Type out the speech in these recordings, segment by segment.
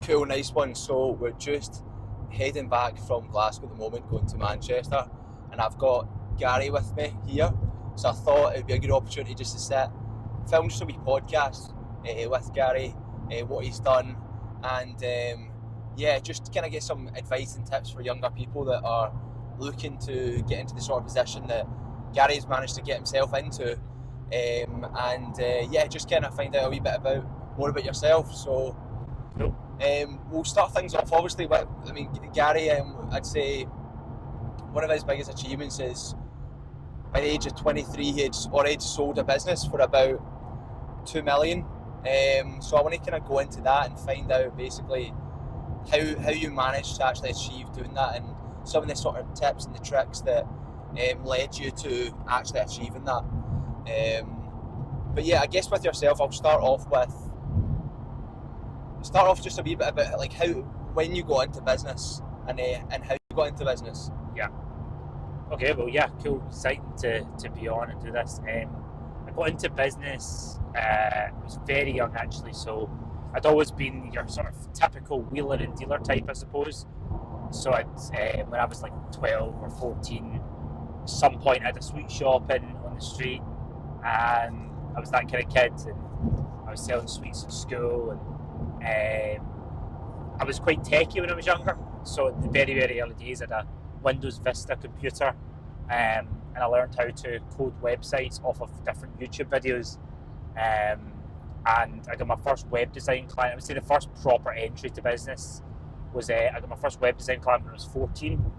Cool, nice one. So we're just heading back from Glasgow at the moment, going to Manchester, and I've got Gary with me here. So I thought it would be a good opportunity just to sit, film just a wee podcast with Gary, what he's done, and just kind of get some advice and tips for younger people that are looking to get into the sort of position that Gary's managed to get himself into, just kind of find out a wee bit more about yourself. So we'll start things off obviously with, Gary, I'd say one of his biggest achievements is by the age of 23 he had already sold a business for about 2 million. So I want to kind of go into that and find out basically how you managed to actually achieve doing that, and some of the sort of tips and the tricks that led you to actually achieving that. I guess with yourself, I'll start off just a wee bit about like when you got into business and how you got into business. Yeah. Okay, well, yeah, cool, exciting to be on and do this. I got into business, I was very young actually, so I'd always been your sort of typical wheeler and dealer type, I suppose. So when I was like 12 or 14, at some point I had a sweet shop on the street, and I was that kind of kid, and I was selling sweets at school, and I was quite techie when I was younger. So in the very, very early days I had a Windows Vista computer, and I learned how to code websites off of different YouTube videos, and I got my first web design client. I would say the first proper entry to business was I got my first web design client when I was 14,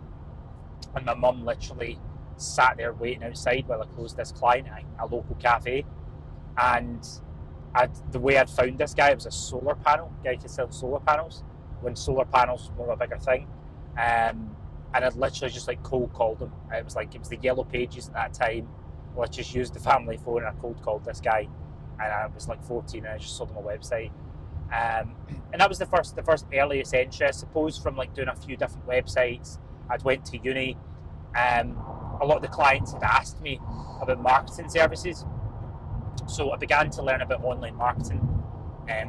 and my mum literally sat there waiting outside while I closed this client at a local cafe. And the way I'd found this guy, it was a solar panel guy could sell solar panels when solar panels were a bigger thing, and I'd literally just like cold called him. It was the Yellow Pages at that time. Well, I just used the family phone and I cold called this guy, and I was like 14 and I just sold him a website. And that was the first earliest entry, I suppose, from like doing a few different websites. I'd went to uni. A lot of the clients had asked me about marketing services, so I began to learn about online marketing.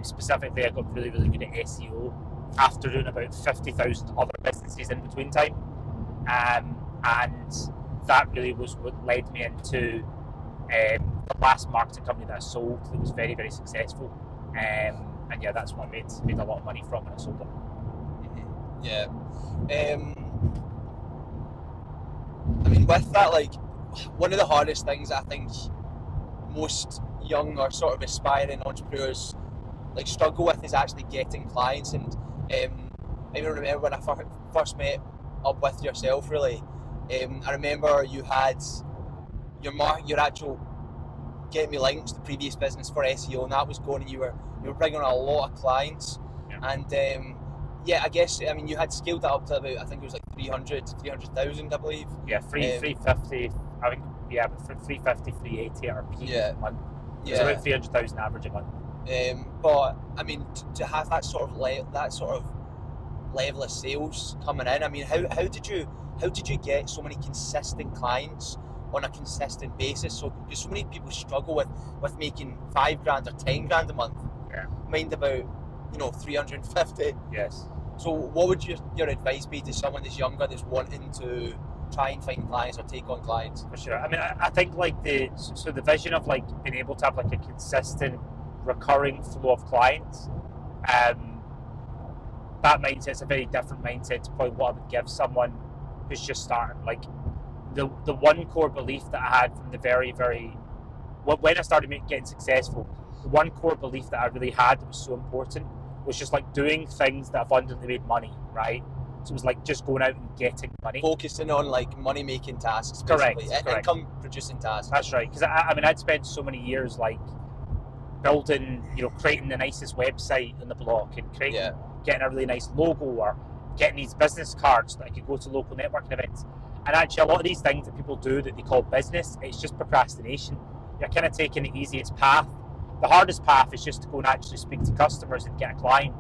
Specifically, I got really, really good at SEO after doing about 50,000 other businesses in between time, and that really was what led me into the last marketing company that I sold that was very, very successful. That's what I made a lot of money from when I sold it. Yeah. With that, like, one of the hardest things I think most young or sort of aspiring entrepreneurs like struggle with is actually getting clients. And I even remember when I first met up with yourself, really, I remember you had your actual Get Me Links, the previous business for SEO, and that was going, and you were bringing on a lot of clients. Yeah. And I guess you had scaled that up to about, I think it was like 300,000, I believe. Yeah, 350. I think 350, 380 at our peak a month. Yeah, it's about 300,000 average a month. To have that sort of level of sales coming in, how did you get so many consistent clients on a consistent basis? So because so many people struggle with making $5,000 or $10,000 a month. Yeah. Mind about 350. Yes. So what would your advice be to someone that's younger, that's wanting to try and find clients or take on clients? For sure. I think like the vision of like being able to have like a consistent recurring flow of clients, that mindset's a very different mindset to probably what I would give someone who's just starting. Like the one core belief that I had from the very, very, when I started getting successful, the one core belief that I really had that was so important was just like doing things that abundantly made money, right? So it was like just going out and getting money. Focusing on like money making tasks, basically. Correct. Income producing tasks. That's right. Because I'd spent so many years like building, creating the nicest website on the block and getting a really nice logo, or getting these business cards that I could go to local networking events. And actually a lot of these things that people do that they call business, it's just procrastination. You're kind of taking the easiest path. The hardest path is just to go and actually speak to customers and get a client.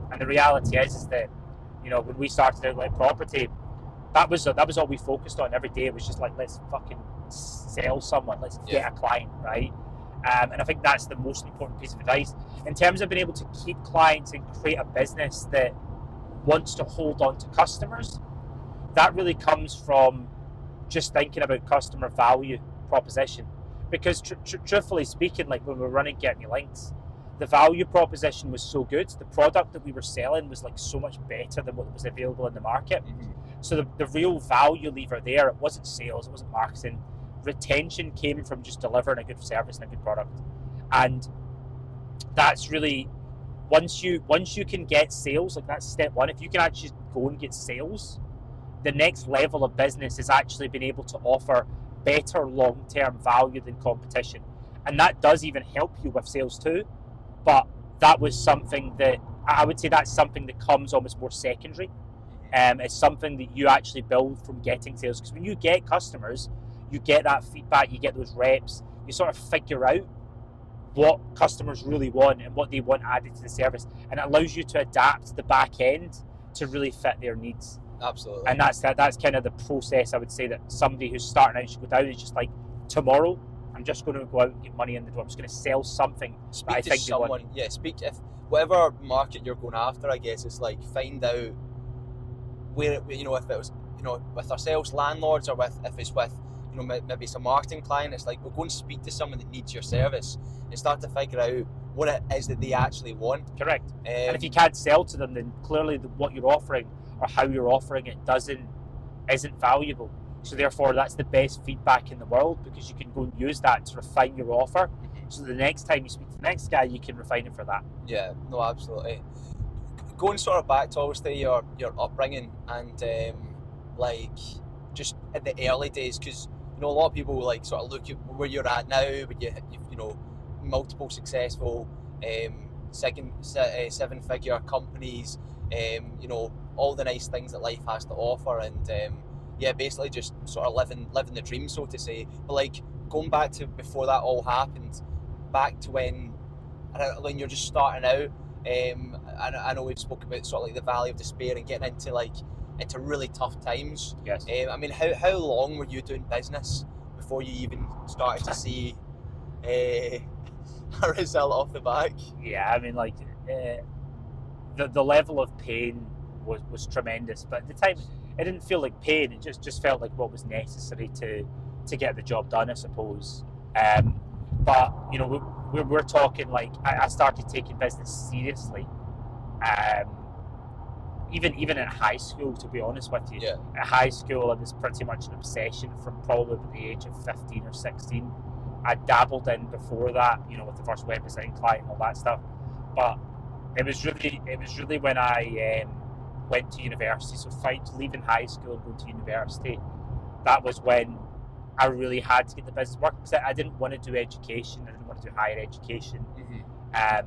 And the reality is that, when we started Outlet Property, that was all we focused on every day. It was just like, let's fucking sell someone, let's get a client, right? And I think that's the most important piece of advice. In terms of being able to keep clients and create a business that wants to hold on to customers, that really comes from just thinking about customer value proposition. Because truthfully speaking, like when we were running Get Me Links, the value proposition was so good. The product that we were selling was like so much better than what was available in the market. So the real value lever there, it wasn't sales, it wasn't marketing. Retention came from just delivering a good service and a good product. And that's really, once you can get sales, like that's step one. If you can actually go and get sales, the next level of business is actually being able to offer better long-term value than competition. And that does even help you with sales too. But that was something that, I would say that's something that comes almost more secondary. It's something that you actually build from getting sales. Because when you get customers, you get that feedback, you get those reps, you sort of figure out what customers really want and what they want added to the service. And it allows you to adapt the back end to really fit their needs. Absolutely. And that's kind of the process, I would say, that somebody who's starting out should go down. It's just like, tomorrow, I'm just going to go out and get money in the door. I'm just going to sell something that I think someone. they want. Yeah, speak to whatever market you're going after. I guess it's like find out where if it was with ourselves, landlords, or if it's with maybe it's a marketing client. It's like we'll go and speak to someone that needs your service and start to figure out what it is that they actually want. Correct. And if you can't sell to them, then clearly what you're offering or how you're offering it isn't valuable. So therefore, that's the best feedback in the world, because you can go and use that to refine your offer. So the next time you speak to the next guy, you can refine it for that. Yeah, no, absolutely. Going sort of back to obviously your upbringing and like just in the early days, because a lot of people like sort of look at where you're at now, but you've multiple successful seven-figure companies, all the nice things that life has to offer, and basically just sort of living the dream, so to say. But like going back to before that all happened, back to when you're just starting out, I know we've spoken about sort of like the valley of despair and getting into really tough times. Yes. I mean, how long were you doing business before you even started to see a result off the back? Yeah, I mean, like the level of pain was tremendous, but at the time it didn't feel like pain. It just felt like what was necessary to get the job done, I suppose. But we're talking like I started taking business seriously. Even at high school, to be honest with you. Yeah. At high school, it was pretty much an obsession from probably the age of 15 or 16. I dabbled in before that, with the first web design client and all that stuff. But it was really when I went to university. So leaving high school and going to university, that was when I really had to get the business work, because I didn't want to do education. I didn't want to do higher education. I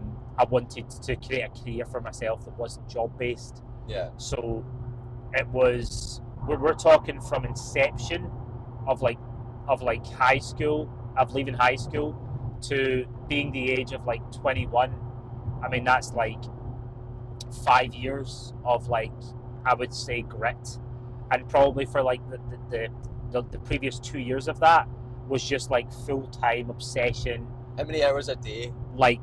wanted to create a career for myself that wasn't job based. Yeah. So it was, we're talking from inception of high school, of leaving high school, to being the age of like 21. I mean, that's like 5 years of like, I would say, grit. And probably for like the previous 2 years of that was just like full-time obsession. How many hours a day? Like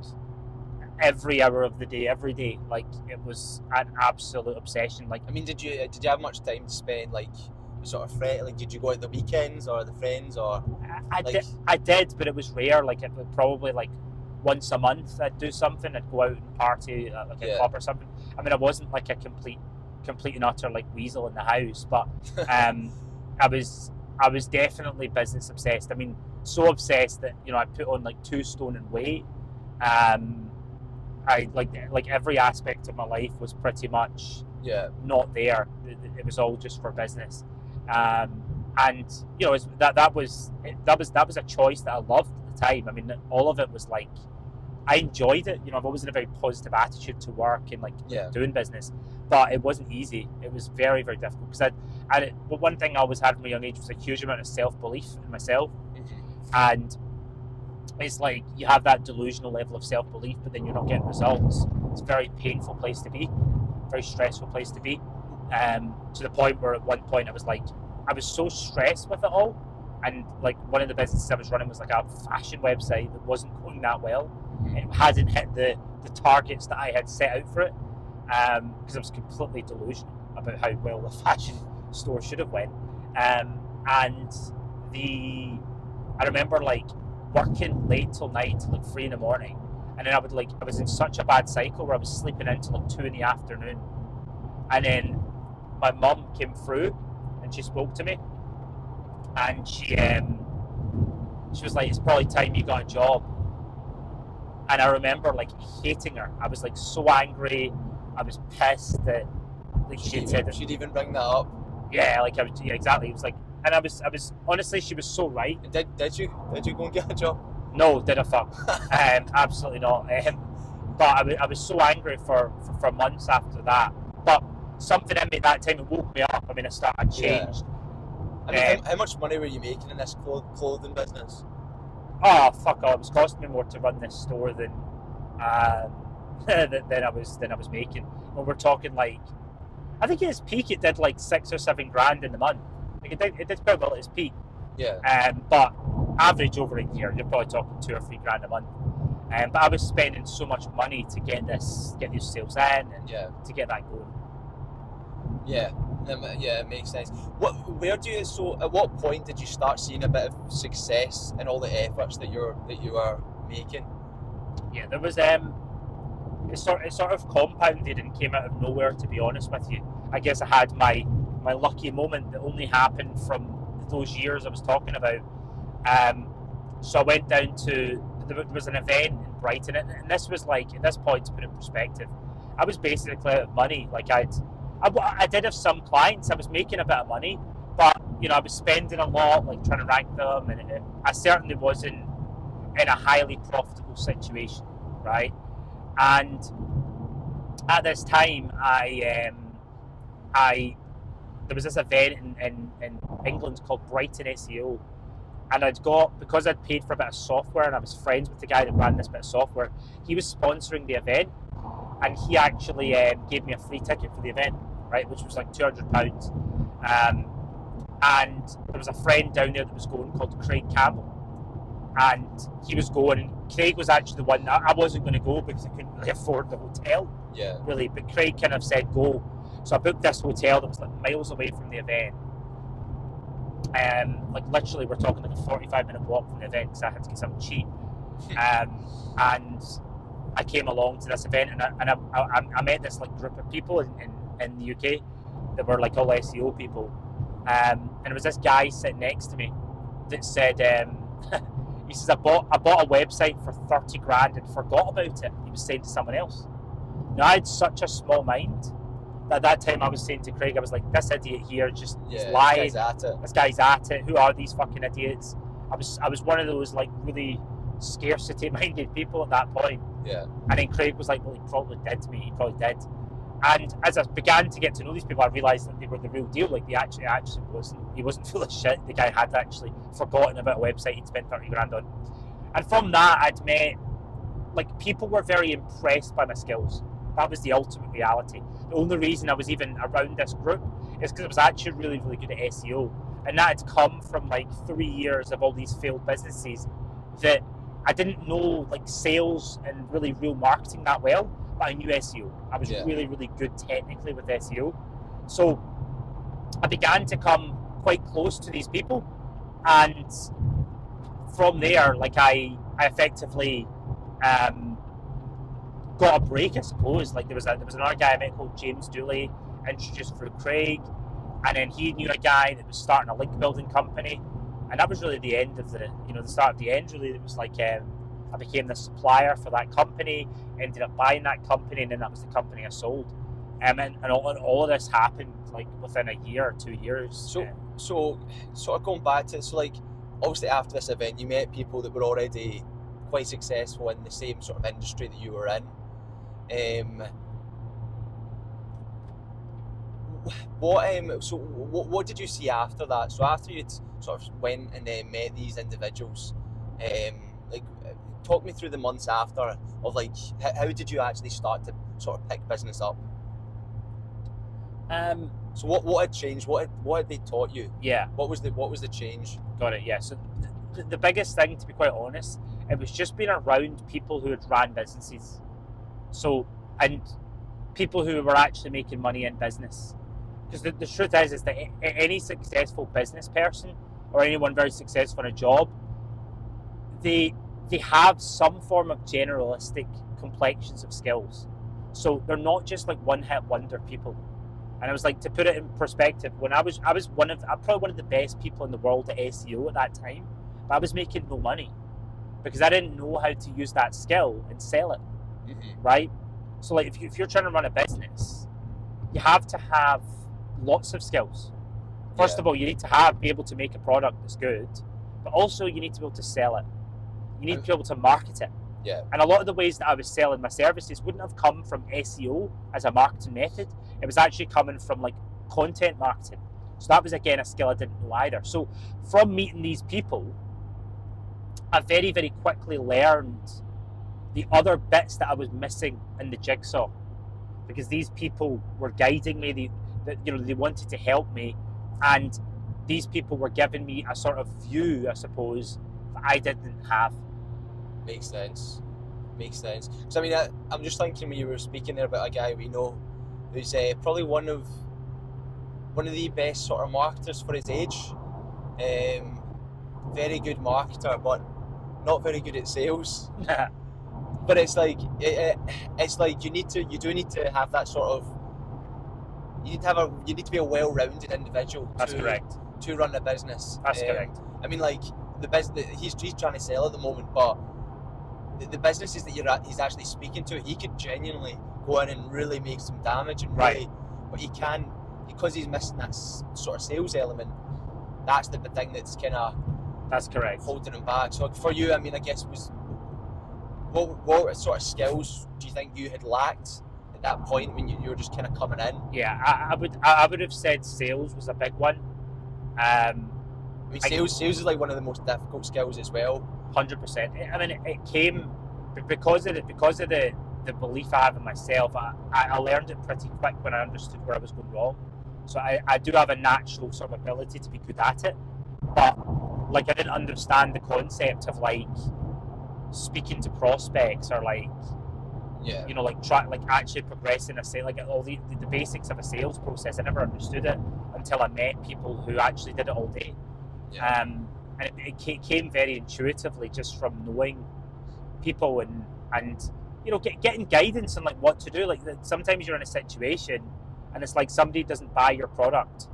every hour of the day, every day. Like it was an absolute obsession. Like, I mean, did you have much time to spend like sort of like did you go out the weekends or the friends or? I did, but it was rare. Like it would probably like once a month I'd do something. I'd go out and party at like a club or something. I mean, I wasn't like a complete and utter like weasel in the house, but I was definitely business obsessed. I mean, so obsessed that I put on like 2 stone in weight. I like every aspect of my life was pretty much not there. It was all just for business, and that was a choice that I loved at the time. I mean, all of it was like I enjoyed it. I've always had a very positive attitude to work and like doing business, but it wasn't easy. It was very, very difficult because but one thing I always had from a young age was a huge amount of self-belief in myself, and it's like you have that delusional level of self-belief, but then you're not getting results. It's a very painful place to be, very stressful place to be, to the point where at one point I was so stressed with it all and like one of the businesses I was running was like a fashion website that wasn't going that well. It hadn't hit the targets that I had set out for it, because I was completely delusional about how well the fashion store should have went. And I remember like working late till night till like 3 in the morning, and then I was in such a bad cycle where I was sleeping until like 2 in the afternoon, and then my mum came through and she spoke to me, and she was like, it's probably time you got a job. And I remember like hating her. I was like so angry. I was pissed that like she'd said that. She'd even bring that up. Yeah, like exactly. It was like, and I was honestly, she was so right. Did you go and get a job? No, did I fuck? Absolutely not. But I was so angry for months after that. But something in me at that time, it woke me up. I mean, I changed. Yeah. I mean, how much money were you making in this clothing business? Oh fuck! It was costing me more to run this store than than I was making. When we're talking like, I think at its peak it did like 6 or 7 grand in the month. Like it did quite well at its peak. Yeah. But average over a year, you're probably talking 2 or 3 grand a month. But I was spending so much money to get these sales in and to get that going. Yeah, it makes sense. At what point did you start seeing a bit of success in all the efforts that you were making? Yeah, there was it sort of compounded and came out of nowhere, to be honest with you. I guess I had my lucky moment that only happened from those years I was talking about. So I went down to, there was an event in Brighton, and this was like, at this point, to put it in perspective, I was basically out of money. Like I did have some clients, I was making a bit of money, but I was spending a lot, like trying to rank them, and I certainly wasn't in a highly profitable situation, right? And at this time, there was this event in England called Brighton SEO, and because I'd paid for a bit of software and I was friends with the guy that ran this bit of software, he was sponsoring the event, and he actually gave me a free ticket for the event, right, which was like £200. And there was a friend down there that was going called Craig Campbell, and he was going, and Craig was actually the one that I wasn't going to go because I couldn't really afford the hotel, really, but Craig kind of said go. So I booked this hotel that was like miles away from the event. Like literally we're talking like a 45-minute walk from the event because I had to get something cheap. And I came along to this event, and I met this like group of people in the UK that were like all SEO people. And there was this guy sitting next to me that said, he says, I bought a website for 30 grand and forgot about it. He was saying to someone else. Now I had such a small mind that at that time I was saying to Craig, I was like, this idiot here just is lying. This guy's at it. Who are these fucking idiots? I was one of those like really scarcity minded people at that point. Yeah. And then Craig was like, well, he probably did to me. He probably did. And as I began to get to know these people, I realised that they were the real deal. Like, actually wasn't. He wasn't full of shit. The guy had actually forgotten about a website he'd spent 30 grand on. And from that, I'd met, like, people were very impressed by my skills. That was the ultimate reality. The only reason I was even around this group is because I was actually really, really good at SEO. And that had come from, like, 3 years of all these failed businesses that I didn't know, like, sales and really real marketing that well. But I knew SEO. I was really, really good technically with SEO. So I began to come quite close to these people. And from there, like I effectively got a break, I suppose. Like there was another guy I met called James Dooley, introduced through Craig. And then he knew a guy that was starting a link building company. And that was really the end of the start of the end, really. It was like, I became the supplier for that company, ended up buying that company, and then that was the company I sold. And all of this happened like within a year or 2 years. So sort of going back to it, so like obviously after this event you met people that were already quite successful in the same sort of industry that you were in. What did you see after that? So after you'd sort of went and met these individuals, like talk me through the months after of like how did you actually start to sort of pick business up? So what had changed? What had they taught you? Yeah, What was the change? got it. Yeah. So the biggest thing, to be quite honest, it was just being around people who had ran businesses. So, and people who were actually making money in business. Because the truth is that any successful business person or anyone very successful in a job, they have some form of generalistic complexions of skills. So they're not just like one-hit wonder people. And I was like, to put it in perspective, when I'm probably one of the best people in the world at SEO at that time, but I was making no money because I didn't know how to use that skill and sell it, right? So like if you're trying to run a business, you have to have lots of skills. First of all, you need to be able to make a product that's good, but also you need to be able to sell it. You need to be able to market it. Yeah. And a lot of the ways that I was selling my services wouldn't have come from SEO as a marketing method. It was actually coming from like content marketing. So that was again a skill I didn't know either. So from meeting these people, I very, very quickly learned the other bits that I was missing in the jigsaw, because these people were guiding me. They wanted to help me, and these people were giving me a sort of view, I suppose, that I didn't have. Makes sense. Because I mean, I'm just thinking when you were speaking there about a guy we know who's probably one of the best sort of marketers for his age. Very good marketer, but not very good at sales. But it's like you do need to have that sort of. You need to be a well-rounded individual. That's correct. To run a business. That's correct. I mean, like the business he's trying to sell at the moment, but the businesses that he's actually speaking to, he could genuinely go in and really make some damage and really, but he can't, because he's missing that sort of sales element. That's the thing that's kind of correct, holding him back. So for you, I mean, I guess what sort of skills do you think you had lacked at that point when you were just kind of coming in? Yeah, I would have said sales was a big one. I mean, sales is like one of the most difficult skills as well. 100%. I mean, it came because of the belief I have in myself. I learned it pretty quick when I understood where I was going wrong. So I do have a natural sort of ability to be good at it, but like I didn't understand the concept of like speaking to prospects or like like actually progressing a sale, like all the basics of a sales process. I never understood it until I met people who actually did it all day. Yeah. And it came very intuitively just from knowing people and getting guidance on like what to do. Like sometimes you're in a situation and it's like somebody doesn't buy your product,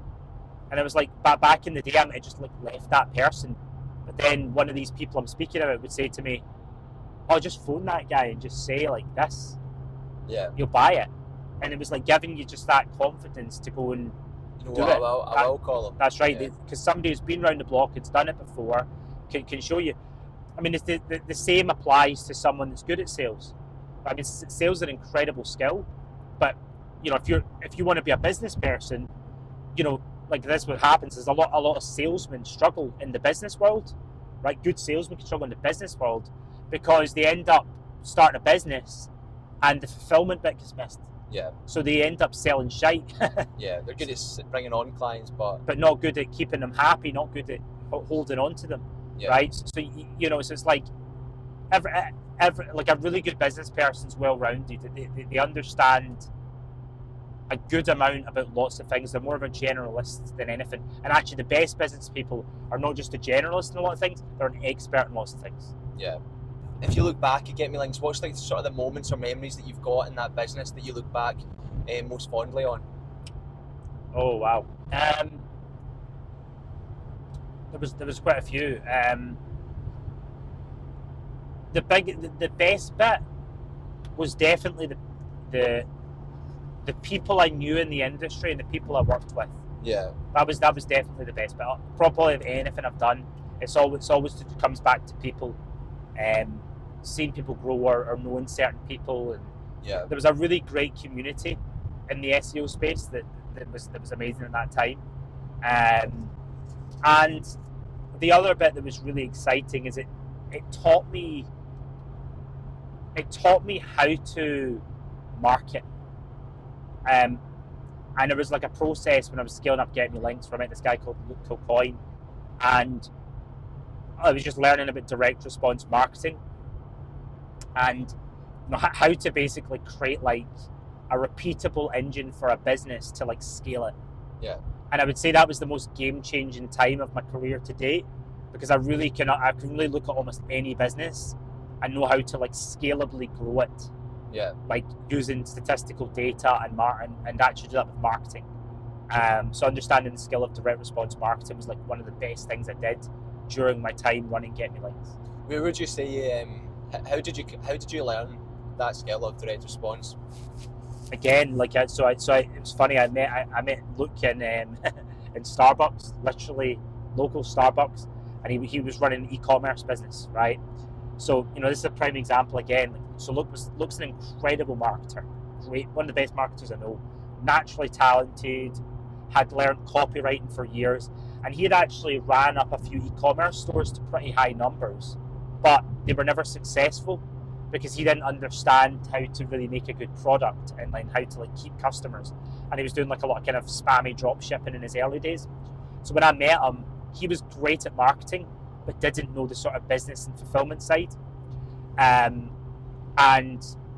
and it was like back in the day I might have just like left that person, but then one of these people I'm speaking about would say to me, "Oh, just phone that guy and just say like this, you'll buy it." And it was like giving you just that confidence to go and do it. I will call him. That's right, because somebody who's been around the block, it's done it before, can show you. I mean, it's the same applies to someone that's good at sales. I mean, sales is an incredible skill, but if you want to be a business person, like this, what happens is a lot of salesmen struggle in the business world, right? Good salesmen can struggle in the business world because they end up starting a business and the fulfillment bit gets missed. Yeah. So they end up selling shite. Yeah, they're good at bringing on clients, but not good at keeping them happy, not good at holding on to them, right? So so it's like every like a really good business person's well-rounded. They understand a good amount about lots of things. They're more of a generalist than anything. And actually, the best business people are not just a generalist in a lot of things; they're an expert in lots of things. Yeah. If you look back at Get Me Links, what's like sort of the moments or memories that you've got in that business that you look back most fondly on? Oh wow, there was quite a few. The best bit was definitely the people I knew in the industry and the people I worked with. Yeah, that was definitely the best bit. Probably of anything I've done, it's always comes back to people. Seeing people grow or knowing certain people, and there was a really great community in the SEO space that was amazing at that time. And the other bit that was really exciting is it taught me how to market. And there was like a process when I was scaling up Get Me Links where I met this guy called Luke Kilcoyne, and I was just learning about direct response marketing and how to basically create like a repeatable engine for a business to like scale it. Yeah. And I would say that was the most game-changing time of my career to date, because I can really look at almost any business and know how to like scalably grow it. Yeah. Like using statistical data and actually do that with marketing. So understanding the skill of direct response marketing was like one of the best things I did during my time running Get Me Links. Where would you say? How did you learn that skill of direct response? Again, like it was funny. I met Luke in in Starbucks, literally local Starbucks, and he was running an e-commerce business, right? So this is a prime example again. So Luke's an incredible marketer, great, one of the best marketers I know, naturally talented, had learned copywriting for years, and he had actually ran up a few e-commerce stores to pretty high numbers, but they were never successful because he didn't understand how to really make a good product and like how to like keep customers, and he was doing like a lot of kind of spammy drop shipping in his early days. So when I met him, he was great at marketing but didn't know the sort of business and fulfillment side, and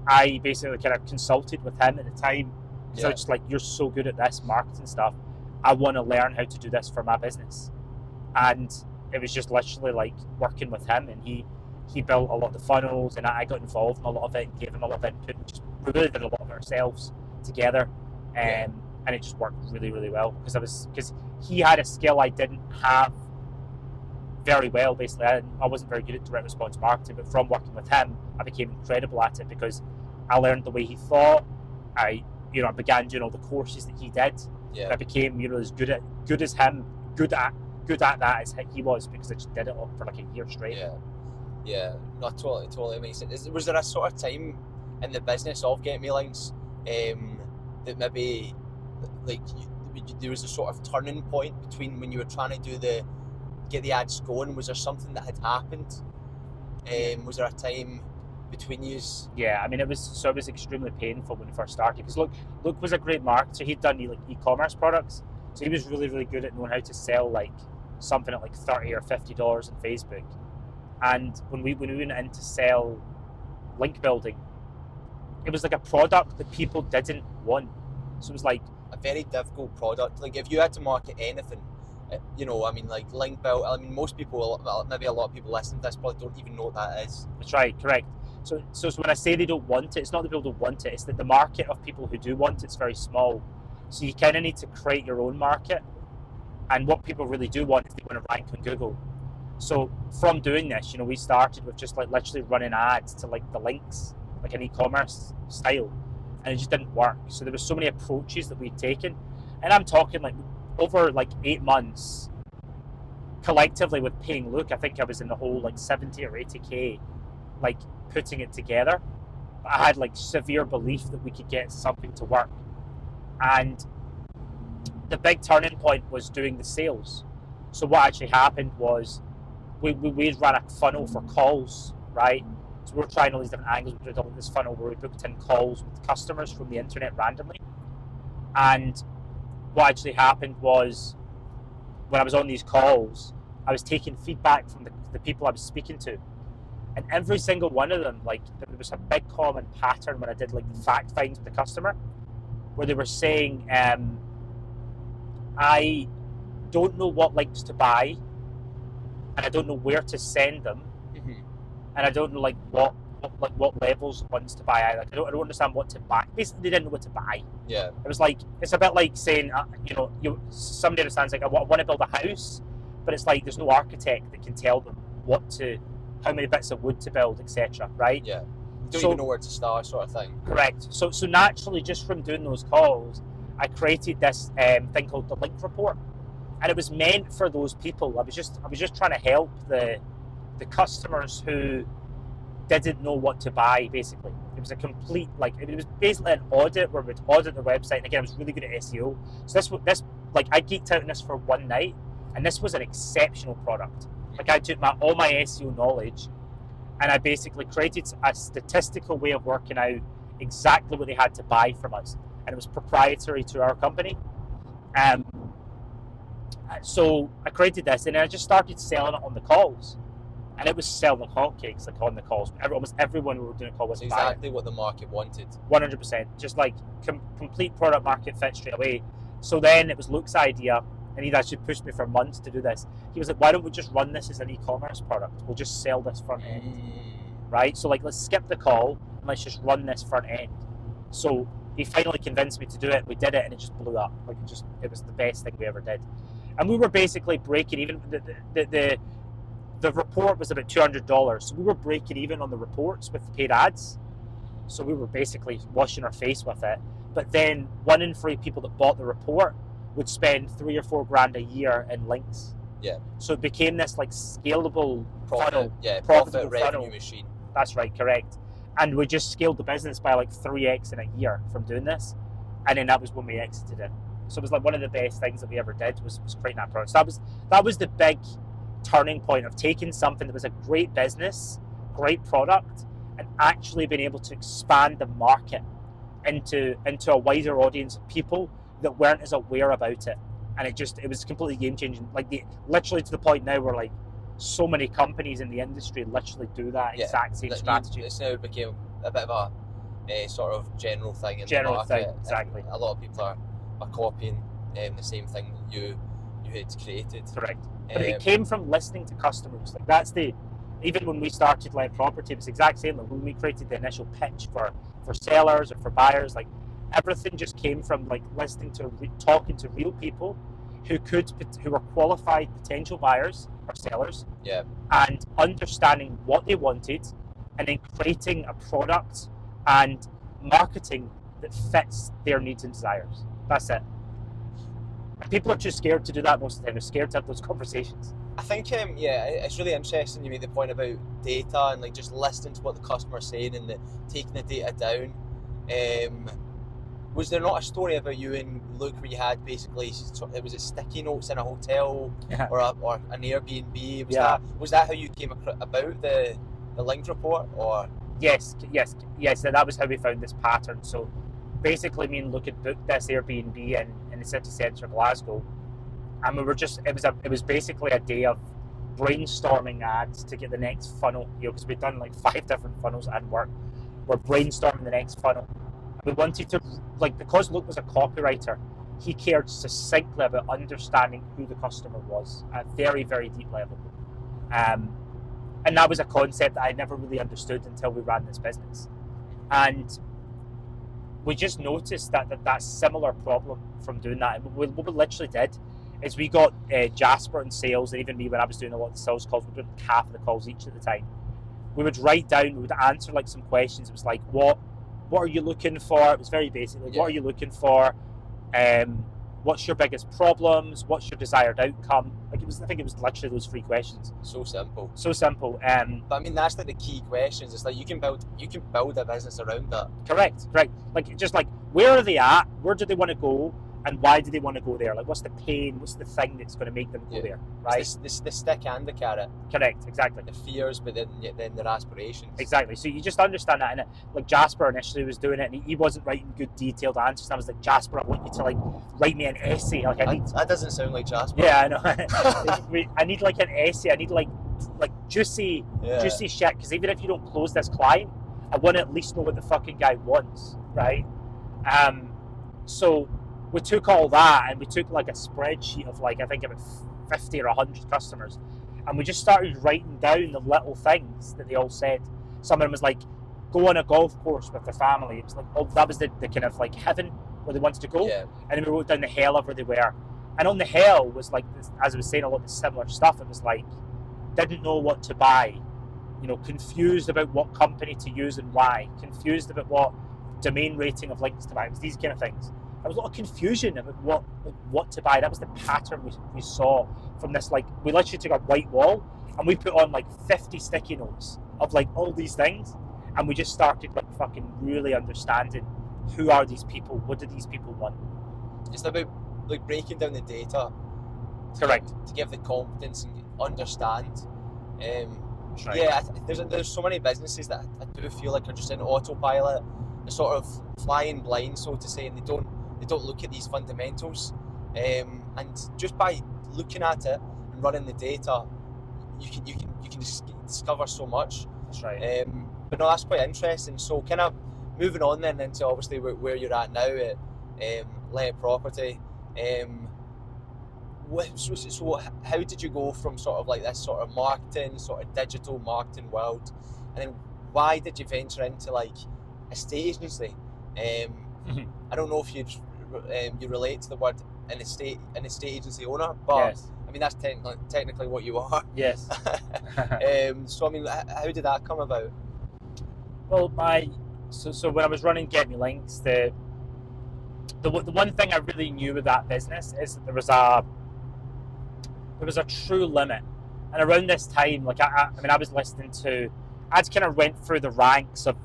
I basically kind of consulted with him at the time because I was just like, you're so good at this marketing stuff, I want to learn how to do this for my business. And it was just literally like working with him, and he built a lot of the funnels, and I got involved in a lot of it and gave him a lot of input. We really did a lot of it ourselves together, and it just worked really, really well because he had a skill I didn't have very well. Basically, I wasn't very good at direct response marketing, but from working with him, I became incredible at it because I learned the way he thought. I began doing all the courses that he did. Yeah. I became as good at that as he was, because I just did it all for like a year straight. Yeah, no, totally makes sense. Was there a sort of time in the business of Get Me Links that maybe like there was a sort of turning point between when you were trying to get the ads going? Was there something that had happened? Was there a time between you? Yeah, I mean it was extremely painful when we first started, because Luke was a great marketer. He'd done like e-commerce products, so he was really, really good at knowing how to sell like something at like $30 or $50 on Facebook. And when we went in to sell link building, it was like a product that people didn't want. So it was like a very difficult product. Like if you had to market anything, I mean, like link build. I mean, most people, maybe a lot of people listening to this probably don't even know what that is. That's right, correct. So when I say they don't want it, it's not that people don't want it, it's that the market of people who do want it's very small. So you kind of need to create your own market. And what people really do want is they want to rank on Google. So from doing this, we started with just like literally running ads to like the links, like an e-commerce style, and it just didn't work. So there were so many approaches that we'd taken, and I'm talking like over like 8 months collectively with paying Luke. I think I was in the whole like 70 or 80k, like putting it together. I had like severe belief that we could get something to work, and the big turning point was doing the sales. So what actually happened was we ran a funnel for calls, right? So we were trying all these different angles. We did this funnel where we booked in calls with customers from the internet randomly. And what actually happened was when I was on these calls, I was taking feedback from the people I was speaking to. And every single one of them, like there was a big common pattern when I did like the fact finds with the customer, where they were saying, I don't know what links to buy, and I don't know where to send them, and I don't know like what levels of ones to buy. I don't understand what to buy. Basically, they didn't know what to buy. Yeah. It was like, it's a bit like saying, somebody understands like I want to build a house, but it's like there's no architect that can tell them how many bits of wood to build, etc. Right? Yeah. You don't even know where to start, sort of thing. Correct. So naturally, just from doing those calls, I created this thing called the link report. And it was meant for those people. I was just trying to help the customers who didn't know what to buy. Basically, it was a complete it was basically an audit where we'd audit the website. And again, I was really good at SEO. So this I geeked out on this for one night, and this was an exceptional product. Like I took all my SEO knowledge, and I basically created a statistical way of working out exactly what they had to buy from us. and it was proprietary to our company. Um, so I created this, and then I just started selling it on the calls, and it was selling like hotcakes, like on the calls. Almost everyone we were doing a call was It's exactly what the market wanted. 100%, just like complete product market fit straight away. So then it was Luke's idea, and he'd actually pushed me for months to do this. He was like, why don't we just run this as an e-commerce product? We'll just sell this front end, right? So like, let's skip the call and let's just run this front end. So he finally convinced me to do it. We did it, and it just blew up. Like it was the best thing we ever did. And we were basically breaking even. The report was about $200, so we were breaking even on the reports with the paid ads. So we were basically washing our face with it. But then 1 in 3 people that bought the report would spend $3 or $4 grand a year in links. Yeah. So it became this like scalable Profit revenue machine. That's right, correct. And we just scaled the business by like 3x in a year from doing this. And then that was when we exited it. So it was like one of the best things that we ever did was creating that product. So that was the big turning point of taking something that was a great business, great product, and actually being able to expand the market into a wider audience of people that weren't as aware about it. And it was completely game changing. Like literally to the point now where like so many companies in the industry literally do that exact same strategy. It's now became a bit of a sort of general thing in the market. Thing, exactly. A lot of people are copying the same thing that you had created. Correct. But it came from listening to customers. Like that's even when we started Let Property, it was the exact same. Like when we created the initial pitch for sellers or for buyers, like everything just came from like listening to, talking to real people who were qualified potential buyers or sellers, and understanding what they wanted, and then creating a product and marketing that fits their needs and desires. That's it. People are too scared to do that most of the time. They're scared to have those conversations. I think, it's really interesting you made the point about data and like just listening to what the customer's saying and taking the data down. Was there not a story about you and Luke where you had basically, was it sticky notes in a hotel or an Airbnb? Was that how you came about the link report? Or Yes. That was how we found this pattern. So basically, me and Luke had booked this Airbnb in the city centre of Glasgow, and we were it was basically a day of brainstorming ads to get the next funnel, because we'd done like 5 different funnels and we're brainstorming the next funnel. We wanted to, like, because Luke was a copywriter, he cared succinctly about understanding who the customer was at a very, very deep level. And that was a concept that I never really understood until we ran this business. And we just noticed that similar problem from doing that. And what we literally did is we got Jasper in sales, and even me when I was doing a lot of the sales calls, we were doing half of the calls each at the time. We would write down, we would answer like some questions. It was like, what are you looking for? It was very basic. Like, what are you looking for? What's your biggest problems? What's your desired outcome? Like I think it was literally those 3 questions. So simple. But I mean, that's like the key questions. It's like you can build a business around that. Correct. Like just like, where are they at? Where do they want to go? And why do they want to go there? Like, what's the pain? What's the thing that's going to make them go there? Right? It's the stick and the carrot. Correct. Exactly. The fears, but then their aspirations. Exactly. So you just understand that. And like Jasper initially was doing it, and he wasn't writing good detailed answers. And I was like, Jasper, I want you to like write me an essay. Like that doesn't sound like Jasper. Yeah, I know. I need like an essay. I need like juicy shit. Because even if you don't close this client, I want to at least know what the fucking guy wants, right? So we took all that and we took like a spreadsheet of like, I think about 50 or 100 customers, and we just started writing down the little things that they all said. Some of them was like, go on a golf course with their family. It was like, oh, that was the kind of like heaven where they wanted to go. And then we wrote down the hell of where they were. And on the hell was like, as I was saying, a lot of similar stuff. It was like, didn't know what to buy, confused about what company to use and why, confused about what domain rating of links to buy. It was these kind of things. There was a lot of confusion about what to buy. That was the pattern we saw from this. Like, we literally took a white wall and we put on like 50 sticky notes of like all these things, and we just started like fucking really understanding who are these people, what do these people want. It's about like breaking down the data. Correct. To give the confidence and understand. Right. Yeah, there's so many businesses that I do feel like are just in autopilot. sort of flying blind, so to say, and they don't look at these fundamentals. And just by looking at it and running the data, you can discover so much. That's right. But no, that's quite interesting. So kind of moving on then into obviously where you're at now at Let Property. So how did you go from sort of like this sort of marketing, sort of digital marketing world, and then why did you venture into like estate agency? I don't know if you relate to the word an estate agency owner, but Yes. I mean that's technically what you are. Yes. So I mean, how did that come about? Well, so when I was running Get Me Links, the one thing I really knew with that business is that there was a true limit. And around this time, like I mean, I was listening to, I'd kind of went through the ranks of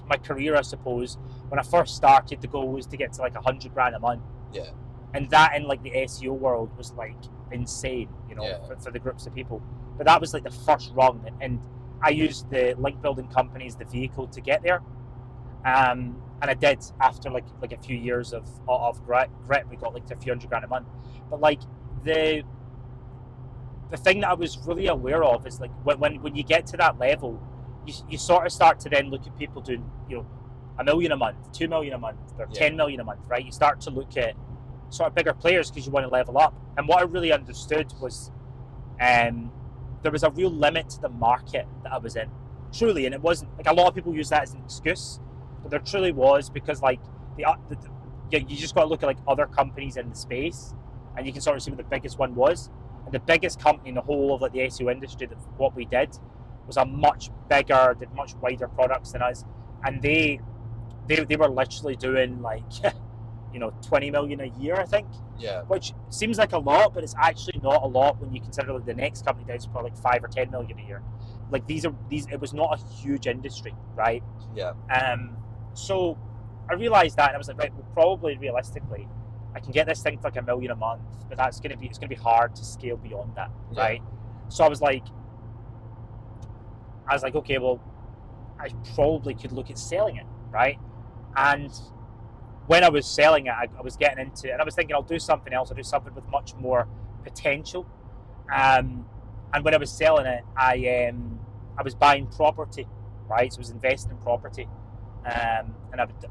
my career, I suppose. When I first started, the goal was to get to like $100,000 a month. Yeah. And that in like the SEO world was like insane, you know, for the groups of people. But that was like the first rung, and I used the link building company as the vehicle to get there. And I did after like a few years of grit. We got like to a few $100,000 a month. But like the thing that I was really aware of is like when you get to that level, you sort of start to then look at people doing, you know, $1 million a month, $2 million a month, or 10 million a month, right? You start to look at sort of bigger players because you want to level up. And what I really understood was there was a real limit to the market that I was in, truly. And it wasn't like a lot of people use that as an excuse, but there truly was, because like you just got to look at like other companies in the space, and you can sort of see what the biggest one was. And the biggest company in the whole of like the SEO industry, that what we did was a much bigger, did much wider products than us, and they were literally doing like you know, 20 million a year, I think. Yeah. Which seems like a lot, but it's actually not a lot when you consider like the next company does probably like 5 or 10 million a year. Like these, it was not a huge industry, right? Yeah. So I realized that, and I was like, right, well, probably realistically, I can get this thing to like $1 million a month, but it's gonna be hard to scale beyond that, right? So I was like, okay, well, I probably could look at selling it, right? And when I was selling it, I was getting into it, and I was thinking, I'll do something else. I'll do something with much more potential. And when I was selling it, I was buying property, right? So I was investing in property, and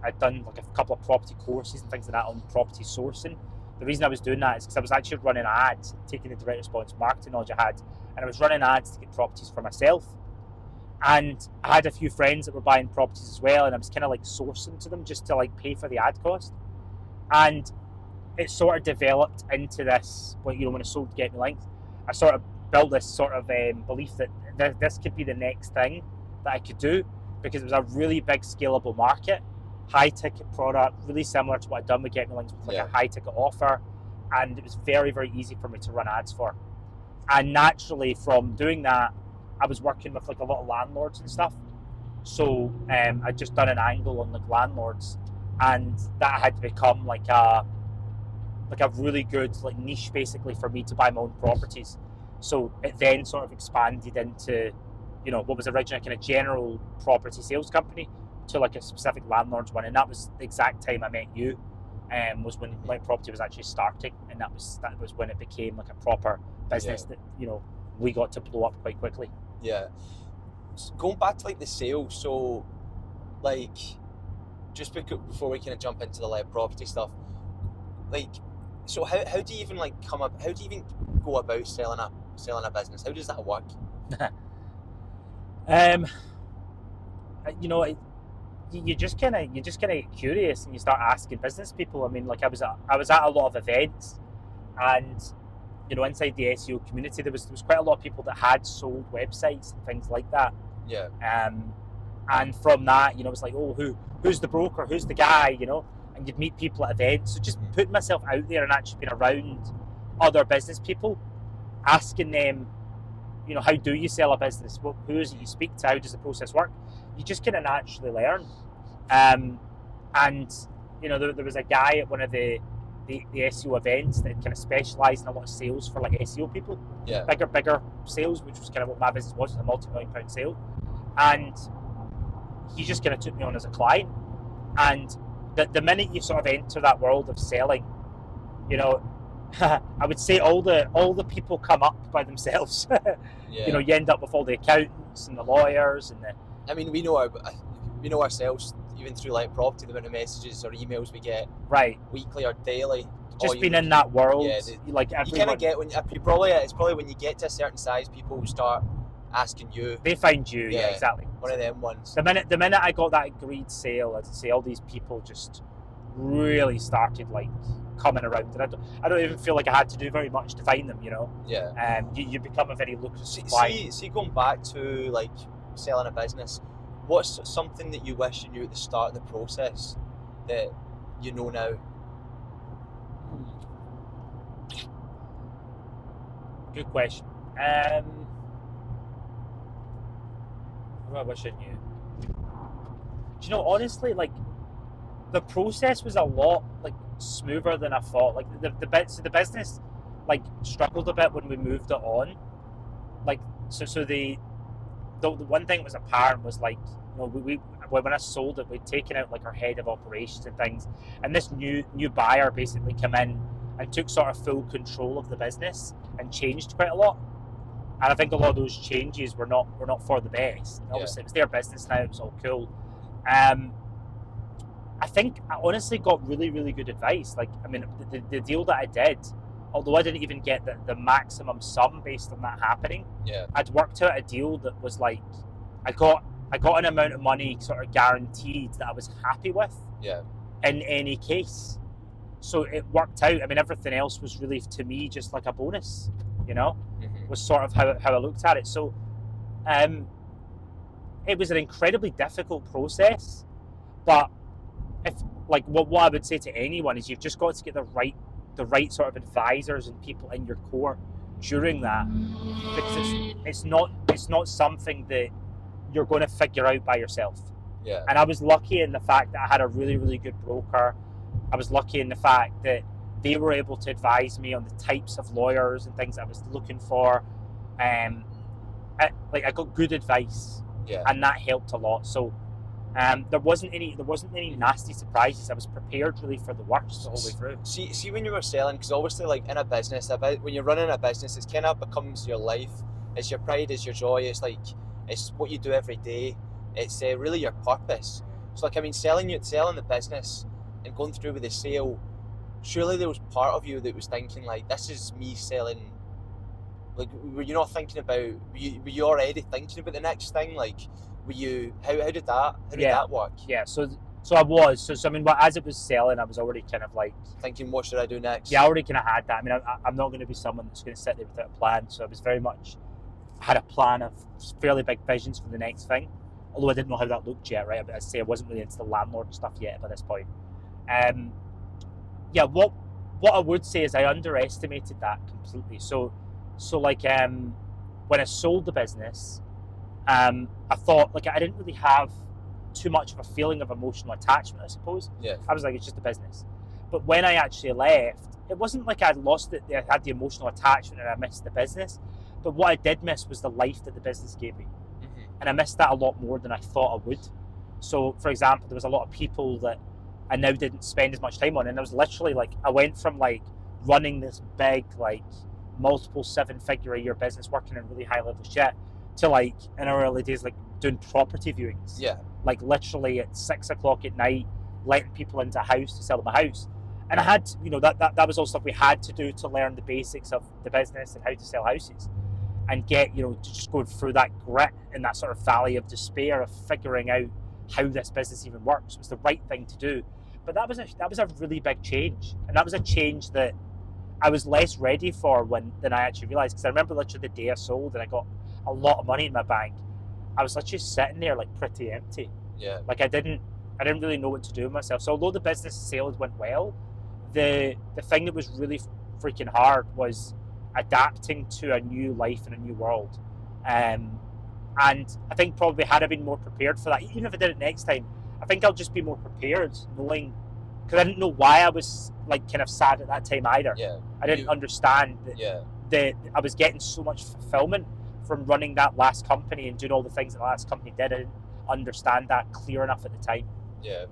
I'd done like a couple of property courses and things like that on property sourcing. The reason I was doing that is because I was actually running ads, taking the direct response marketing knowledge I had, and I was running ads to get properties for myself. And I had a few friends that were buying properties as well, and I was kind of like sourcing to them just to like pay for the ad cost. And it sort of developed into this, well, you know, when I sold Get Me Links, I sort of built this sort of belief that this could be the next thing that I could do, because it was a really big scalable market, high ticket product, really similar to what I'd done with Get Me Links, with like a high ticket offer, and it was very, very easy for me to run ads for. And naturally, from doing that, I was working with like a lot of landlords and stuff. So I'd just done an angle on like landlords, and that had to become like a really good like niche basically for me to buy my own properties. So it then sort of expanded into, you know, what was originally kind of general property sales company to like a specific landlords one, and that was the exact time I met you. Was when Let Property was actually starting, and that was when it became like a proper business that, you know, we got to blow up quite quickly. Yeah. Going back to like the sales, so like just before we kind of jump into the Let Property stuff, like, so how do you even like how do you even go about selling a business? How does that work? You know, you just kind of get curious, and you start asking business people. I mean, like I was at a lot of events, and you know, inside the SEO community, there was quite a lot of people that had sold websites and things like that. Yeah. And from that, you know, it's like, oh, who's the broker? Who's the guy? You know, and you'd meet people at events. So just putting myself out there and actually being around other business people, asking them, you know, how do you sell a business? Who is it you speak to? How does the process work? You just kind of naturally learn. And you know, there was a guy at one of the SEO events that kind of specialised in a lot of sales for like SEO people. Yeah. Bigger sales, which was kind of what my business was, a multi-million-pound sale. And he just kind of took me on as a client. And the minute you sort of enter that world of selling, you know, I would say all the people come up by themselves. Yeah. You know, you end up with all the accountants and the lawyers and the. I mean, we know ourselves even through like property, the amount of messages or emails we get Right. weekly or daily. Just Oh, being in that world, yeah, like You everyone, kind of get it's probably when you get to a certain size, people will start asking you. they find you. Yeah, Yeah. exactly. One of them ones. The minute I got that agreed sale, as I say, all these people just really started like coming around, and I don't even feel like I had to do very much to find them. You know, Yeah. you become a very lucrative client. See, going back to like selling a business, what's something that you wish you knew at the start of the process that you know now? Good question. What I wish I knew. Do you know, honestly, like the process was a lot like smoother than I thought. Like the business like struggled a bit when we moved it on. Like so the one thing that was apparent was like, you know, we when I sold it, we'd taken out like our head of operations and things, and this new buyer basically came in and took sort of full control of the business and changed quite a lot. And I think a lot of those changes were not for the best. And obviously, it was their business now; it was all cool. I think I honestly got really, really good advice. Like, I mean, the deal that I did, although I didn't even get the maximum sum based on that happening, Yeah. I'd worked out a deal that was like, I got an amount of money sort of guaranteed that I was happy with. Yeah. In any case. So it worked out. I mean, everything else was really, to me, just like a bonus, you know, was sort of how I looked at it. So it was an incredibly difficult process, but if like what I would say to anyone is you've just got to get the right sort of advisors and people in your core during that, because it's not something that you're going to figure out by yourself. Yeah. And I was lucky in the fact that I had a really, really good broker. I was lucky in the fact that they were able to advise me on the types of lawyers and things I was looking for. I got good advice, Yeah. and that helped a lot. So there wasn't any nasty surprises. I was prepared really for the worst the whole way through. See when you were selling, because obviously like in a business, when you're running a business, it's kind of becomes your life. It's your pride, it's your joy. It's like it's what you do every day. It's really your purpose. So like, I mean, selling the business and going through with the sale, surely there was part of you that was thinking like, this is me selling. Like, were you not thinking about? Were you already thinking about the next thing? Like, were you? How did that work? Yeah. So I was. So I mean, as it was selling, I was already kind of like Thinking, what should I do next? Yeah, I already kind of had that. I mean, I'm not going to be someone that's going to sit there without a plan. So I was very much had a plan of fairly big visions for the next thing. Although I didn't know how that looked yet, right? But I'd say I wasn't really into the landlord stuff yet by this point. What I would say is I underestimated that completely. So like when I sold the business, I thought like I didn't really have too much of a feeling of emotional attachment, I suppose. Yeah. I was like, it's just a business. But when I actually left, it wasn't like I lost it. I had the emotional attachment and I missed the business. But what I did miss was the life that the business gave me. And I missed that a lot more than I thought I would. So, for example, there was a lot of people that I now didn't spend as much time on. And I was literally like, I went from like running this big, like multiple 7-figure a year business, working in really high level shit, to like in our early days, like doing property viewings. Yeah. Like literally at 6 o'clock at night, letting people into a house to sell them a house. And I had, you know, that was all stuff we had to do to learn the basics of the business and how to sell houses. And get, you know, to just go through that grit and that sort of valley of despair of figuring out how this business even works. It was the right thing to do. But that was a really big change. And that was a change that I was less ready for than I actually realised. Because I remember literally the day I sold and I got a lot of money in my bank, I was literally sitting there like pretty empty. Yeah. Like I didn't really know what to do with myself. So although the business sales went well, the thing that was really freaking hard was adapting to a new life and a new world. And I think probably had I been more prepared for that, even if I did it next time, I think I'll just be more prepared, knowing, because I didn't know why I was like kind of sad at that time either. Yeah. I didn't understand that I was getting so much fulfillment from running that last company and doing all the things that last company did. I didn't understand that clear enough at the time. Yeah.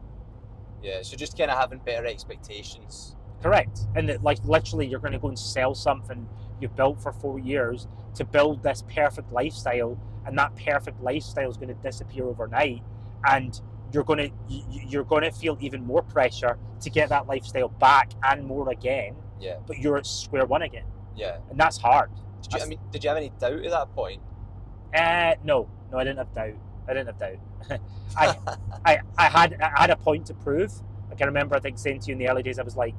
So just kind of having better expectations. Correct. And that, like, literally you're going to go and sell something you've built for 4 years to build this perfect lifestyle, and that perfect lifestyle is going to disappear overnight, and you're going to feel even more pressure to get that lifestyle back and more again. Yeah. But you're at square one again. Yeah. And that's hard. Did you have any doubt at that point? No, I didn't have doubt. I had a point to prove. Like, I remember, I think, saying to you in the early days, I was like,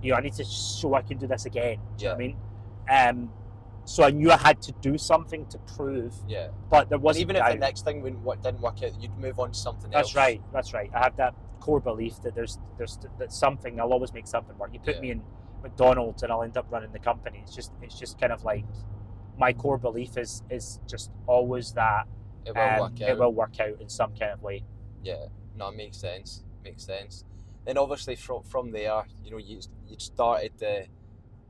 I need to show I can do this again. Do you know what I mean? So I knew I had to do something to prove. Yeah. But there wasn't. And even if the next thing didn't work out, you'd move on to something else. That's right. I have that core belief that there's something. I'll always make something work. You put me in McDonald's and I'll end up running the company. It's just kind of like, my core belief is just always that it will work out. It will work out in some kind of way. Yeah. No, it makes sense. Then obviously from there, you started the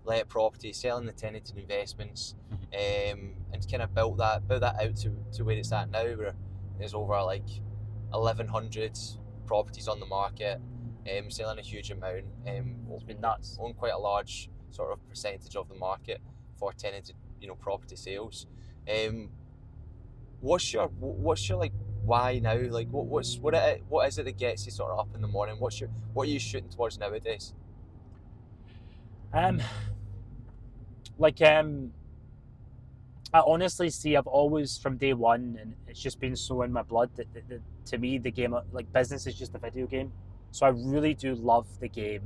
let property, selling the tenanted investments, and kind of built that out to where it's at now, where there's over like 1,100 properties on the market, selling a huge amount. It's been nuts. Own quite a large sort of percentage of the market for tenanted, property sales. What's your like why now? Like what is it that gets you sort of up in the morning? What are you shooting towards nowadays? I honestly see, I've always, from day one, and it's just been so in my blood that to me the game, like, business is just a video game. So I really do love the game,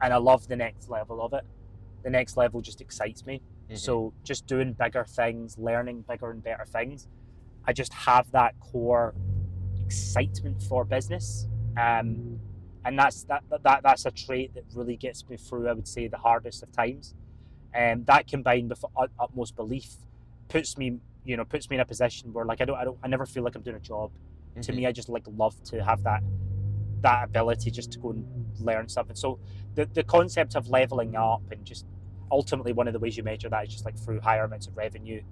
and I love the next level of it. The next level just excites me. Mm-hmm. So just doing bigger things, learning bigger and better things, I just have that core excitement for business, and that's a trait that really gets me through, I would say, the hardest of times. That combined with utmost belief puts me in a position where, like, I never feel like I'm doing a job. Mm-hmm. To me, I just love to have that ability just to go and learn something. So the concept of leveling up, and just ultimately one of the ways you measure that is just like through higher amounts of revenue.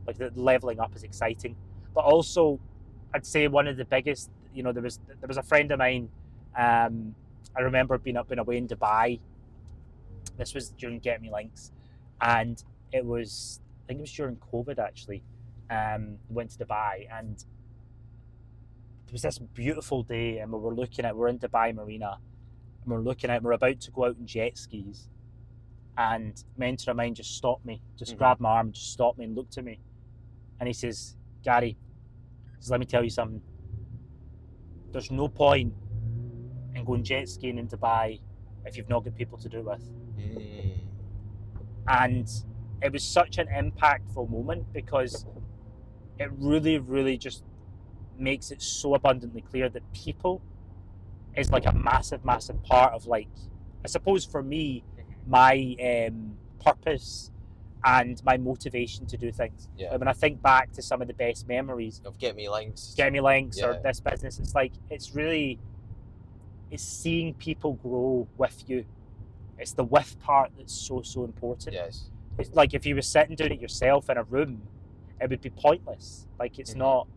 Like, the leveling up is exciting, but also I'd say one of the biggest, there was a friend of mine, I remember being away in Dubai. This was during Get Me Links, and I think it was during COVID actually. Went to Dubai, and there was this beautiful day, and we're in Dubai Marina, and we're about to go out in jet skis, and a mentor of mine just stopped me, grabbed my arm, just stopped me and looked at me, and he says, "Gary," he says, "let me tell you something. There's no point in going jet skiing in Dubai if you've not got people to do it with." And it was such an impactful moment, because it really, really just makes it so abundantly clear that people is like a massive, massive part of, like, I suppose for me, my purpose and my motivation to do things. Yeah. Like, when I think back to some of the best memories of Get Me Links, or this business, it's like, it's seeing people grow with you. It's the with part that's so important. Yes. It's like, if you were sitting doing it yourself in a room, it would be pointless. Like, it's not.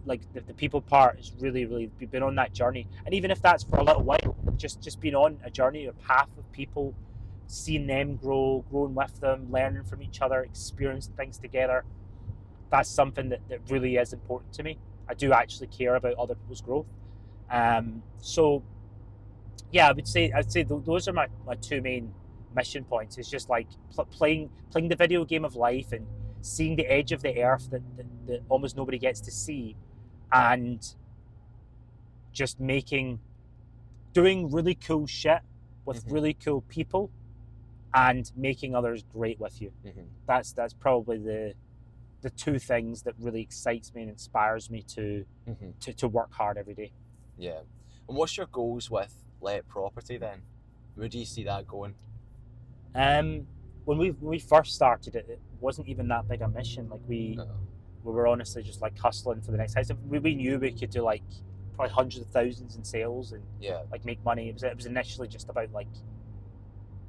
Like the people part is really, really, we've been on that journey, and even if that's for a little while, just being on a journey or path with people, seeing them grow, growing with them, learning from each other, experiencing things together. That's something that really is important to me. I do actually care about other people's growth. So yeah, I'd say those are my two main mission points. It's just like playing the video game of life, and seeing the edge of the earth that almost nobody gets to see, and just doing really cool shit with really cool people, and making others great with you. Mm-hmm. That's probably the two things that really excites me and inspires me to work hard every day. Yeah. And what's your goals with Let Property then? Where do you see that going? When we first started it, it wasn't even that big a mission. Like, we were honestly just like hustling for the next house. We knew we could do like probably hundreds of thousands in sales and like make money. It was initially just about like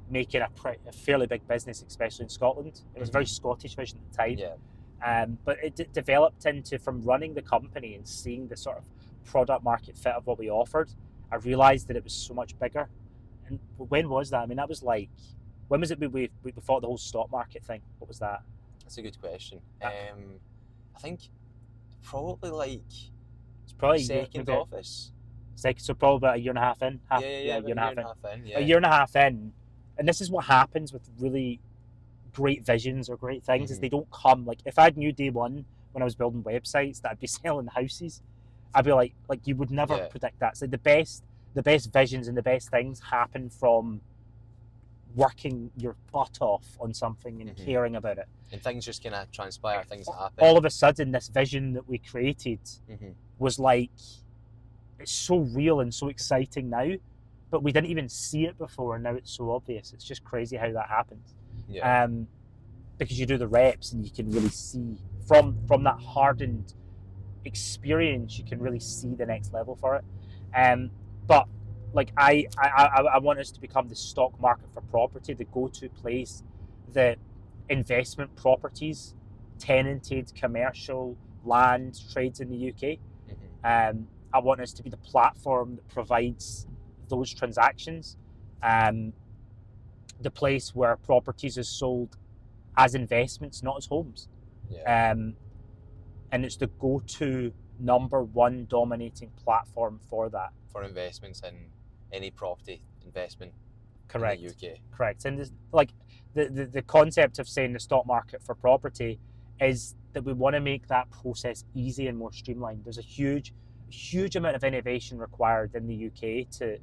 making a fairly big business, especially in Scotland. It was a very Scottish vision at the time. But it developed into, from running the company and seeing the sort of product market fit of what we offered, I realized that it was so much bigger. And when was that? I mean, that was like, when was it we thought the whole stock market thing? What was that? That's a good question. I think probably like It's probably second office. So probably about a year and a half in. Yeah, a year and a half in. Yeah. A year and a half in, and this is what happens with really great visions or great things, is they don't come, like, if I knew day one when I was building websites that I'd be selling houses, I'd be like you would never predict that. So the best visions and the best things happen from working your butt off on something and caring about it. And things just kind of transpire, things happen. All of a sudden, this vision that we created was like, it's so real and so exciting now, but we didn't even see it before, and now it's so obvious. It's just crazy how that happens. Yeah. Because you do the reps and you can really see from that hardened experience, you can really see the next level for it. But like I want us to become the stock market for property, the go-to place, the investment properties, tenanted commercial land trades in the UK. I want us to be the platform that provides those transactions, the place where properties is sold as investments, not as homes. And it's the go-to number one dominating platform for that. For investments in any property investment. Correct. In the UK. Correct. And this, like the concept of saying the stock market for property is that we want to make that process easy and more streamlined. There's a huge amount of innovation required in the UK to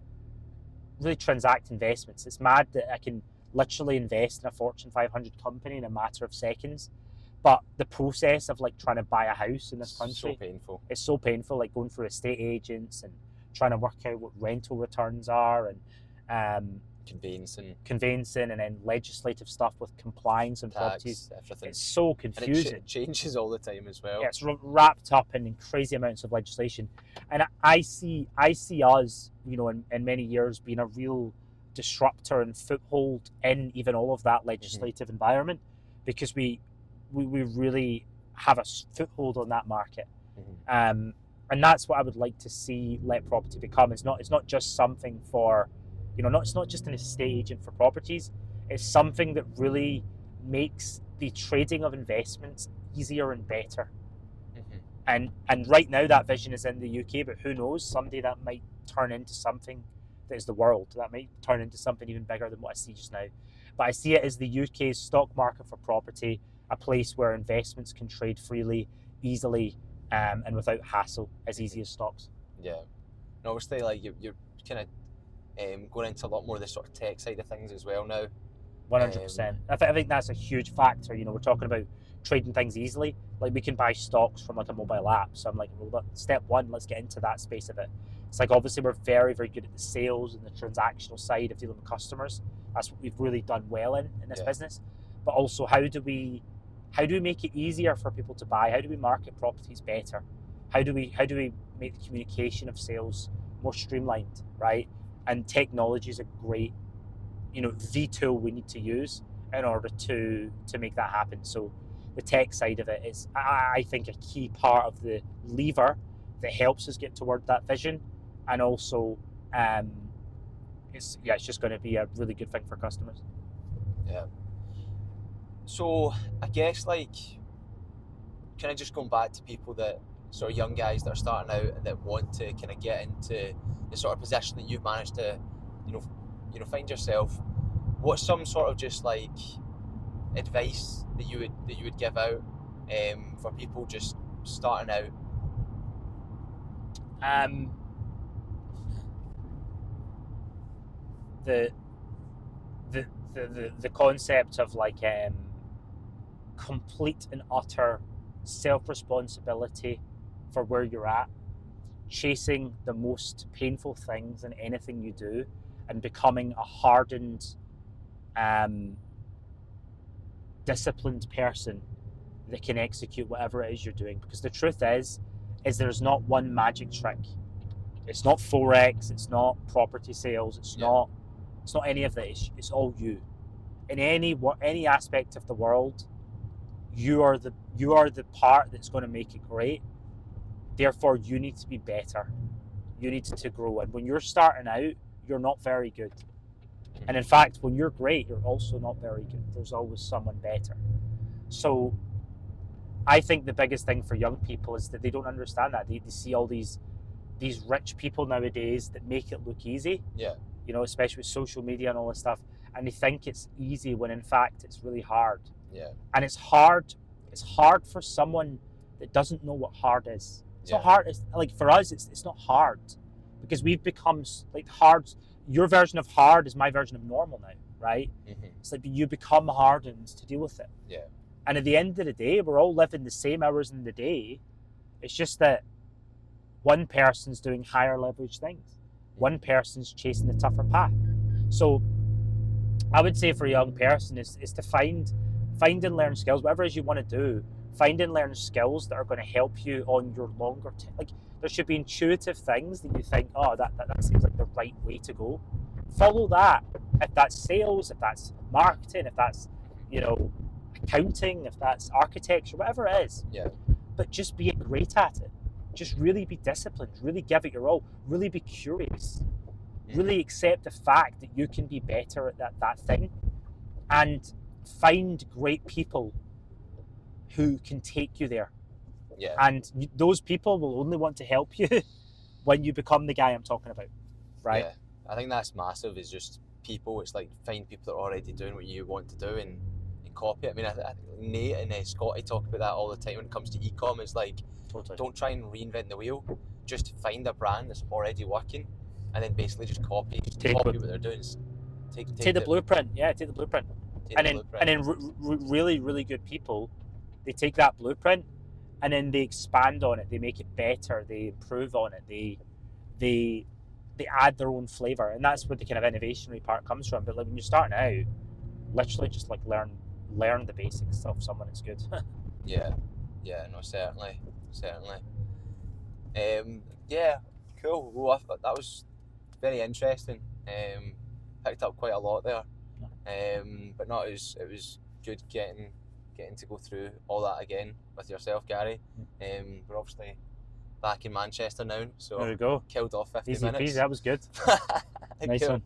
really transact investments. It's mad that I can literally invest in a Fortune 500 company in a matter of seconds, but the process of like trying to buy a house in this country, so painful. It's so painful, like going through estate agents and trying to work out what rental returns are, and conveyancing, and then legislative stuff with compliance and properties. Everything. It's so confusing. And it changes all the time as well. Yeah, it's wrapped up in crazy amounts of legislation, and I see us, you know, in many years being a real disruptor and foothold in even all of that legislative environment, because we really have a foothold on that market. And that's what I would like to see Let Property become. It's not just something for, you know, it's not just an estate agent for properties. It's something that really makes the trading of investments easier and better. And right now that vision is in the UK, but who knows, someday that might turn into something that is the world. That might turn into something even bigger than what I see just now. But I see it as the UK's stock market for property, a place where investments can trade freely, easily, and without hassle, as easy as stocks. Yeah. And obviously, like you're kind of going into a lot more of the sort of tech side of things as well now. 100%. I think that's a huge factor. You know, we're talking about trading things easily. Like, we can buy stocks from like a mobile app. So I'm like, well, step one, let's get into that space of it. It's like, obviously we're very, very good at the sales and the transactional side of dealing with customers. That's what we've really done well in this business. But also, how do we make it easier for people to buy? How do we market properties better? How do we make the communication of sales more streamlined, right? And technology is a great, you know, the tool we need to use in order to make that happen. So the tech side of it is, I think, a key part of the lever that helps us get toward that vision. And also, it's just going to be a really good thing for customers. Yeah. So I guess, like, kind of just going back to people that sort of young guys that are starting out and that want to kind of get into the sort of position that you've managed to, you know, find yourself. What's some sort of just like advice that you would give out for people just starting out? The concept of like complete and utter self-responsibility for where you're at, chasing the most painful things in anything you do, and becoming a hardened, disciplined person that can execute whatever it is you're doing. Because the truth is there's not one magic trick. It's not Forex, it's not property sales, it's not any of that. It's all you. In any aspect of the world, you are the part that's going to make it great. Therefore, you need to be better. You need to grow. And when you're starting out, you're not very good. And in fact, when you're great, you're also not very good. There's always someone better. So I think the biggest thing for young people is that they don't understand that. They see all these rich people nowadays that make it look easy. Yeah. You know, especially with social media and all this stuff. And they think it's easy when in fact it's really hard. Yeah. And it's hard for someone that doesn't know what hard is. It's not hard. It's like for us, it's not hard because we've become like hard. Your version of hard is my version of normal now, right? Mm-hmm. It's like you become hardened to deal with it. Yeah. And at the end of the day, we're all living the same hours in the day. It's just that one person's doing higher leverage things. One person's chasing the tougher path. So I would say for a young person is to find and learn skills, whatever it is you want to do, find and learn skills that are going to help you on your longer term. Like there should be intuitive things that you think, oh, that seems like the right way to go. Follow that. If that's sales, if that's marketing, if that's, you know, accounting, if that's architecture, whatever it is. Yeah. But just be great at it. Just really be disciplined, really give it your all, really be curious, really accept the fact that you can be better at that thing, and find great people who can take you there. Yeah. And those people will only want to help you when you become the guy I'm talking about, right? Yeah. I think that's massive, is just people. It's like find people that are already doing what you want to do and copy it. I mean, I think Nate and Scotty talk about that all the time when it comes to e-com. It's like, Totally. Don't try and reinvent the wheel. Just find a brand that's already working, and then basically just copy what they're doing. Take the blueprint. Yeah, take the blueprint. And then really, really good people, they take that blueprint and then they expand on it. They make it better. They improve on it. They add their own flavor, and that's where the kind of innovationary part comes from. But like when you're starting out, literally just like learn the basics of someone that's good. Yeah, no, certainly. Yeah, cool. Well, that was very interesting. Picked up quite a lot there. But no, it was good getting to go through all that again with yourself, Gary. We're obviously back in Manchester now, so there we go. Killed off 50 Easy minutes. peasy, that was good. Nice one.